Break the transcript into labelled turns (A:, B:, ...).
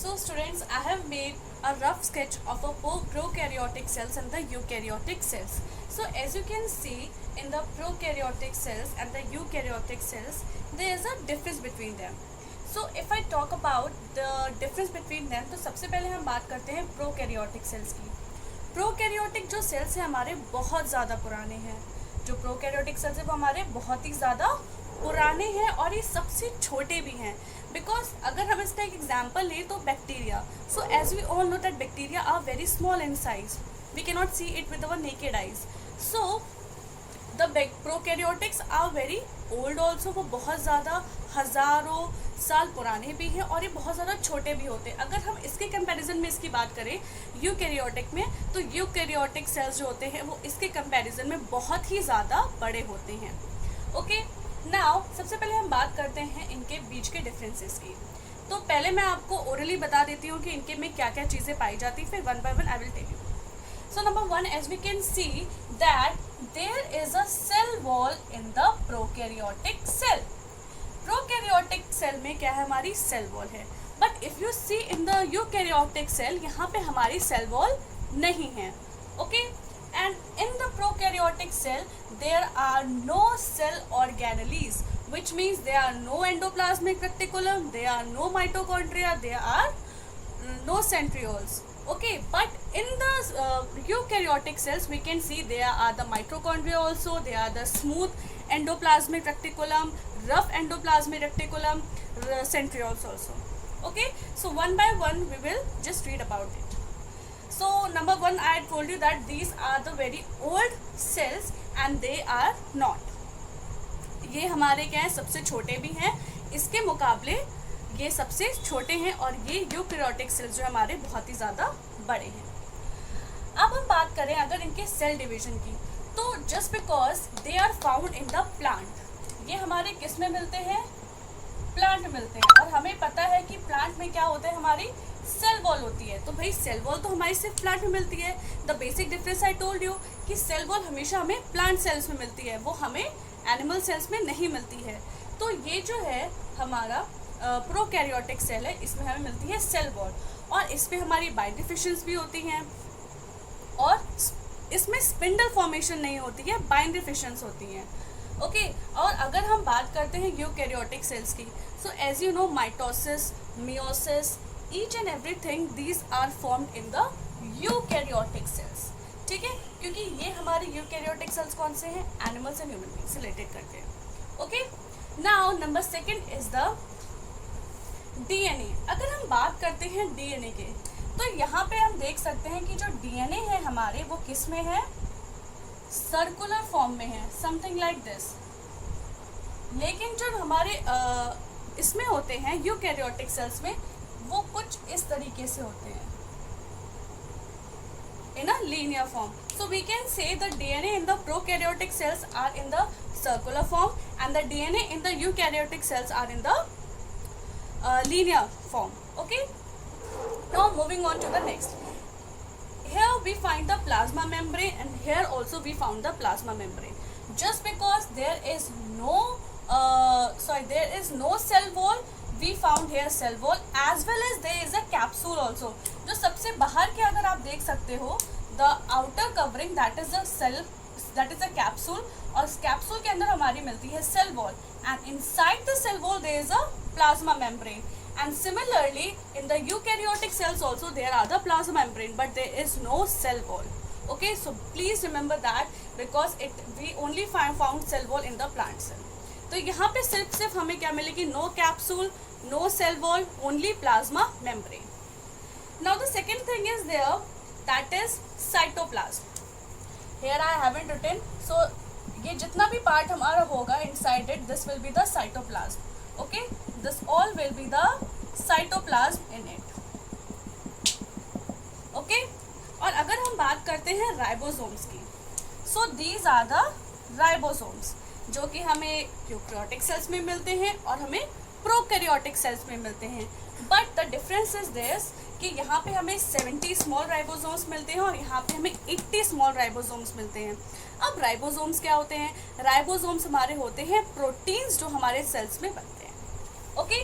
A: So students, I have made a rough sketch of a prokaryotic cells and the eukaryotic cells. So as you can see in the prokaryotic cells and the eukaryotic cells, there is a difference between them. So if I talk about the difference between them, तो सबसे पहले हम बात करते हैं prokaryotic cells की. Prokaryotic जो sales हैं हमारे बहुत ज़्यादा पुराने हैं. जो प्रोकैरियोटिक सेल्स हैं वो हमारे बहुत ही ज़्यादा पुराने हैं और ये सबसे छोटे भी हैं. बिकॉज अगर हम इसका एक एग्जाम्पल लें तो bacteria. So as we all know that bacteria are very small in size. We can not see it with our naked eyes. So the prokaryotics are very old also. वो बहुत ज़्यादा हज़ारों साल पुराने भी हैं और ये बहुत ज़्यादा छोटे भी होते हैं. अगर हम इसके कंपैरिजन में इसकी बात करें यूकैरियोटिक में, तो यूकैरियोटिक सेल्स जो होते हैं वो इसके कंपैरिजन में बहुत ही ज़्यादा बड़े होते हैं. ओके, नाउ सबसे पहले हम बात करते हैं इनके बीच के डिफरेंसेस की. तो पहले मैं आपको ओरली बता देती हूँ कि इनके में क्या क्या चीज़ें पाई जाती, फिर one by one I will tell you. So number one, as we can see that there is a cell wall in the prokaryotic cell. Prokaryotic cell में क्या है, हमारी cell wall है. But if you see in the eukaryotic cell, यहाँ पे हमारी cell wall नहीं है. Okay? And in the prokaryotic cell, there are no cell organelles, which means there are no endoplasmic reticulum, there are no mitochondria, there are no centrioles. Okay, but in the eukaryotic cells we can see there are the mitochondria also, there are the smooth endoplasmic reticulum, rough endoplasmic reticulum, centrioles also. Okay, so one by one we will just read about it. So number one, I told you that these are the very old cells and they are not. ये हमारे क्या है, सबसे छोटे भी हैं. इसके मुकाबले ये सबसे छोटे हैं और ये यूकैरियोटिक सेल्स जो हमारे बहुत ही ज़्यादा बड़े हैं. अब हम बात करें अगर इनके सेल डिवीजन की, तो just because they are found in the plant, ये हमारे किस में मिलते हैं, प्लांट में मिलते हैं. और हमें पता है कि प्लांट में क्या होता है, हमारी सेल वॉल होती है. तो भाई सेल वॉल तो हमारी सिर्फ प्लांट में मिलती है. The basic difference I told you कि सेल वॉल हमेशा हमें प्लांट सेल्स में मिलती है, वो हमें एनिमल सेल्स में नहीं मिलती है. तो ये जो है हमारा प्रोकैरियोटिक सेल है, इसमें हमें मिलती है सेल वॉल और इसमें हमारी बाइंडिफिशंस भी होती हैं और इसमें स्पिंडल फॉर्मेशन नहीं होती है, बाइंडिफिशंस होती हैं. ओके, और अगर हम बात करते हैं यूकैरियोटिक सेल्स की, so as you know mitosis, meiosis, each and everything these are formed in the eukaryotic cells. ठीक है, क्योंकि ये हमारे यूकैरियोटिक सेल्स कौन से हैं, एनिमल्स एंड ह्यूमन बीइंग्स से रिलेटेड करते हैं. Okay, now number second is the DNA. अगर हम बात करते हैं डीएनए के, तो यहाँ पे हम देख सकते हैं कि जो डीएनए है हमारे वो किस में है, सर्कुलर फॉर्म में है, समथिंग लाइक दिस. लेकिन जो हमारे इसमें होते हैं यूकैरियोटिक सेल्स में, वो कुछ इस तरीके से होते हैं in a linear form. So we can say the DNA in the prokaryotic cells are in the circular form and the DNA in the eukaryotic cells are in the linear form. Okay, now moving on to the next. Here we find the plasma membrane and here also we found the plasma membrane. Just because there is no cell wall, we found here cell wall as well as there is a capsule also. जो सबसे बाहर के अगर आप देख सकते हो, the outer covering that is a cell, that is a capsule, और इस कैप्सूल के अंदर हमारी मिलती है cell wall and inside the cell wall there is a plasma membrane. And similarly in the eukaryotic cells also there are the plasma membrane but there is no cell wall. Okay, so please remember that because we only found cell wall in the plant cell. तो यहाँ पे सिर्फ हमें क्या मिलेगी, no capsule, no cell wall, only plasma membrane. Now the second thing is there, that is cytoplasm. Here I haven't written, so ये जितना भी पार्ट हमारा होगा inside it, this will be the cytoplasm. Okay, this all will be the cytoplasm in it. Okay, और अगर हम बात करते हैं राइबोसोम्स की, so these are the ribosomes जो कि हमें यूकैरियोटिक सेल्स में मिलते हैं और हमें प्रोकैरियोटिक सेल्स में मिलते हैं. But the difference is this कि यहाँ पे हमें 70 स्मॉल राइबोसोम्स मिलते हैं और यहाँ पे हमें 80 स्मॉल राइबोसोम्स मिलते हैं. अब राइबोसोम्स क्या होते हैं, राइबोसोम्स हमारे होते हैं प्रोटीन्स जो हमारे सेल्स में बनते हैं. ओके.